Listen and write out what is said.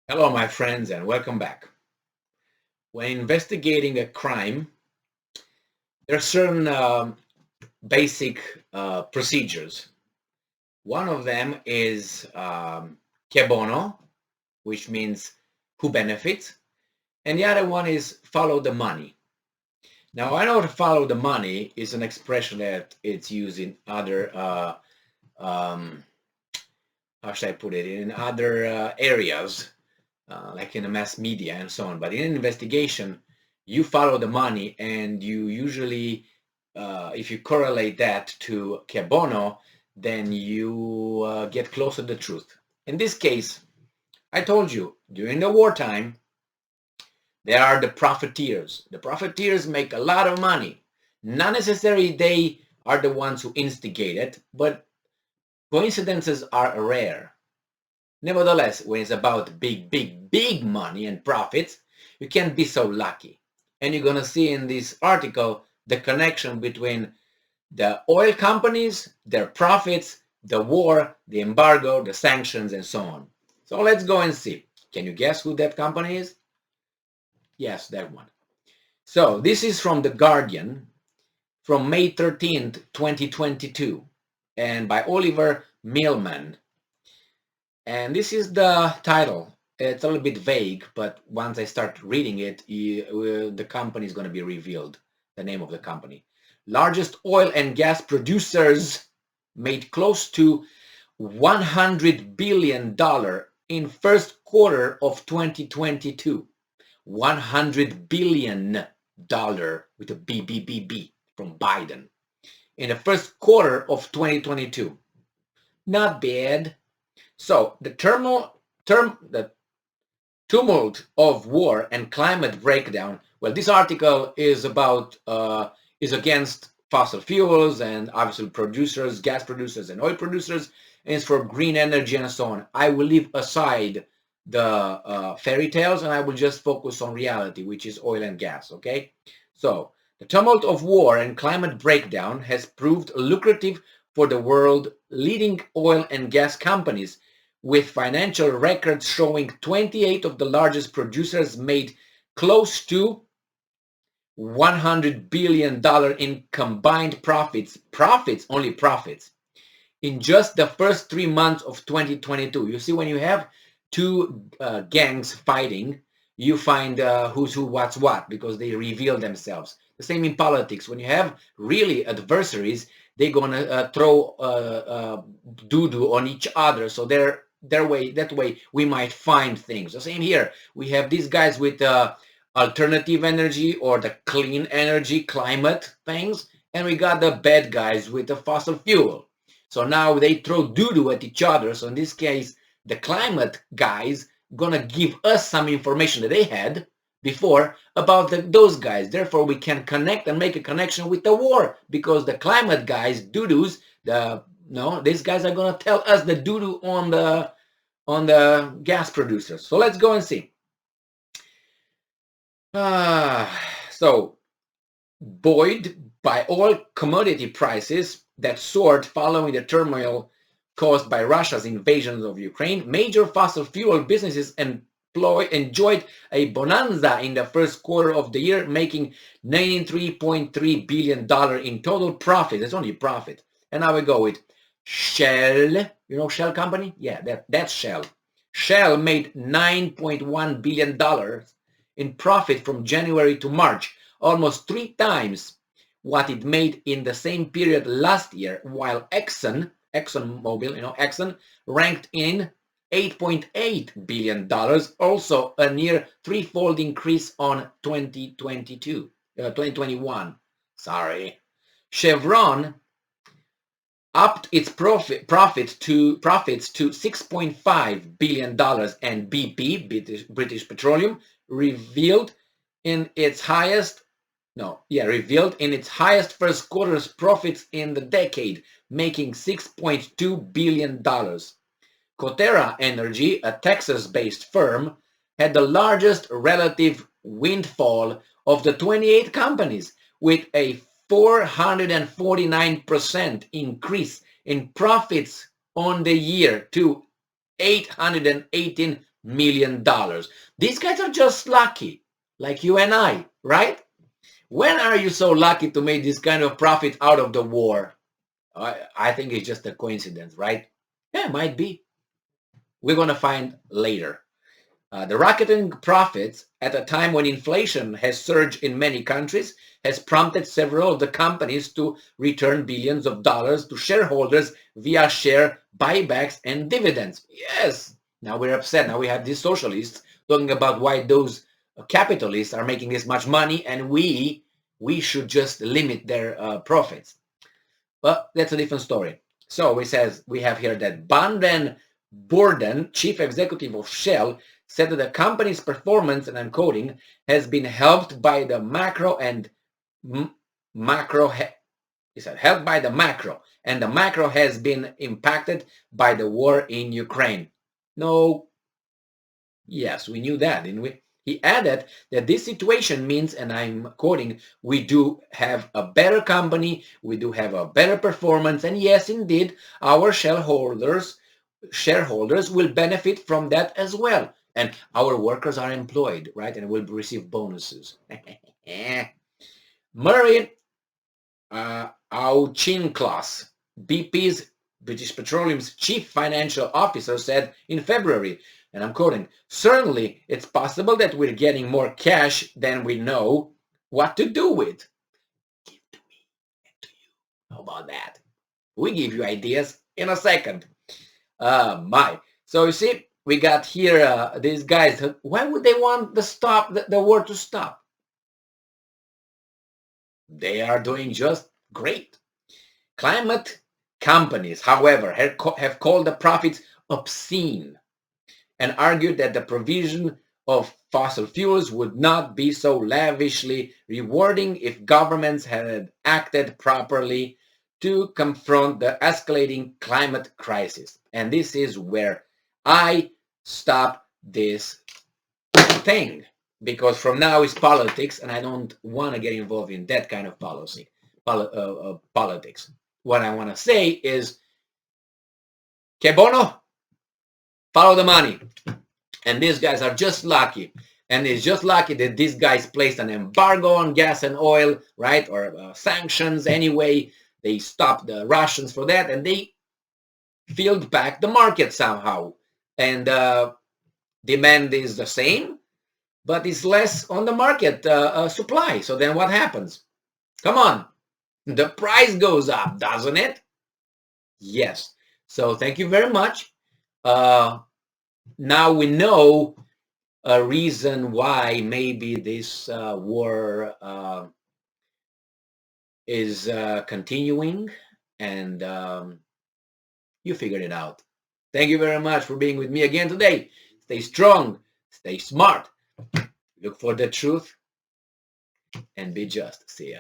Hello, my friends, and welcome back. When investigating a crime, there are certain basic procedures. One of them is che bono, which means who benefits, and the other one is follow the money. Now, I know to follow the money is an expression that it's used in other, um, how should I put it, in other areas, like in the mass media and so on. But in an investigation, you follow the money, and you usually, if you correlate that to che bono, then you get closer to the truth. In this case, I told you, during the wartime, there are the profiteers. The profiteers make a lot of money. Not necessarily they are the ones who instigate it, but coincidences are rare. Nevertheless, when it's about big money and profits, you can't be so lucky. And you're going to see in this article the connection between the oil companies, their profits, the war, the embargo, the sanctions, and so on. So let's go and see. Can you guess who that company is? Yes, that one. So this is from The Guardian from May 13th, 2022, and by Oliver Millman. And this is the title. It's a little bit vague, but once I start reading it, the company is going to be revealed, the name of the company. Largest oil and gas producers made close to $100 billion in first quarter of 2022. $100 billion with a B from Biden in the first quarter of 2022. Not bad. So the tumult of war and climate breakdown. Well, this article is about is against fossil fuels and obviously producers, gas producers, and oil producers, and it's for green energy and so on. I will leave aside the fairy tales and I will just focus on reality, which is oil and gas. Okay, so the tumult of war and climate breakdown has proved lucrative for the world leading oil and gas companies, with financial records showing 28 of the largest producers made close to $100 billion in combined profits, only profits, in just the first 3 months of 2022. You see, when you have two gangs fighting, you find who's who, what's what, because they reveal themselves. The same in politics. When you have really adversaries, they're gonna throw doo-doo on each other. So that way we might find things. The same here. We have these guys with alternative energy or the clean energy climate things, and we got the bad guys with the fossil fuel. So now they throw doo-doo at each other. So in this case, the climate guys gonna give us some information that they had before about those guys. Therefore, we can connect and make a connection with the war, because the climate guys, doo-doos, these guys are gonna tell us the doo-doo on the gas producers. So let's go and see. So buoyed by oil commodity prices that soared following the turmoil caused by Russia's invasion of Ukraine, major fossil fuel businesses enjoyed a bonanza in the first quarter of the year, making $93.3 billion in total profit. That's only profit. And now we go with Shell. You know Shell company? Yeah, that's Shell. Shell made $9.1 billion in profit from January to March, almost 3 times what it made in the same period last year, while ExxonMobil, Exxon, ranked in $8.8 billion, also a near threefold increase on 2021. Sorry. Chevron upped its profits to $6.5 billion, and BP, British Petroleum, revealed in its highest first quarter's profits in the decade, making $6.2 billion. Coterra Energy, a Texas-based firm, had the largest relative windfall of the 28 companies, with a 449% increase in profits on the year to $818 million. These guys are just lucky, like you and I, right? When are you so lucky to make this kind of profit out of the war? I think it's just a coincidence, right? Yeah, might be. We're going to find later. The rocketing profits at a time when inflation has surged in many countries has prompted several of the companies to return billions of dollars to shareholders via share buybacks and dividends. Yes, now we're upset. Now we have these socialists talking about why those capitalists are making this much money and we should just limit their profits. But that's a different story. So we have here that Van den Borden, chief executive of Shell, said that the company's performance, and I'm quoting, has been helped by the macro and macro. He said helped by the macro, and the macro has been impacted by the war in Ukraine. No, yes, we knew that, didn't we? He added that this situation means, and I'm quoting, we do have a better company, we do have a better performance, and yes, indeed, our shareholders will benefit from that as well. And our workers are employed, right, and will receive bonuses. Murray Auchincloss, BP's, British Petroleum's chief financial officer, said in February, and I'm quoting, certainly it's possible that we're getting more cash than we know what to do with. Give to me and to you. How about that? We give you ideas in a second. So you see, we got here these guys. Why would they want the war to stop? They are doing just great. Climate companies, however, have called the profits obscene and argued that the provision of fossil fuels would not be so lavishly rewarding if governments had acted properly to confront the escalating climate crisis. And this is where I stop this thing, because from now it's politics, and I don't want to get involved in that kind of politics. What I want to say is, que bono? Follow the money. And these guys are just lucky. And it's just lucky that these guys placed an embargo on gas and oil, right? Or sanctions anyway. They stopped the Russians for that, and they filled back the market somehow. And demand is the same, but it's less on the market supply. So then what happens? Come on. The price goes up, doesn't it? Yes. So thank you very much. Now we know a reason why maybe this war is continuing, and you figured it out. Thank you very much for being with me again today. Stay strong, stay smart, look for the truth, and be just. See ya.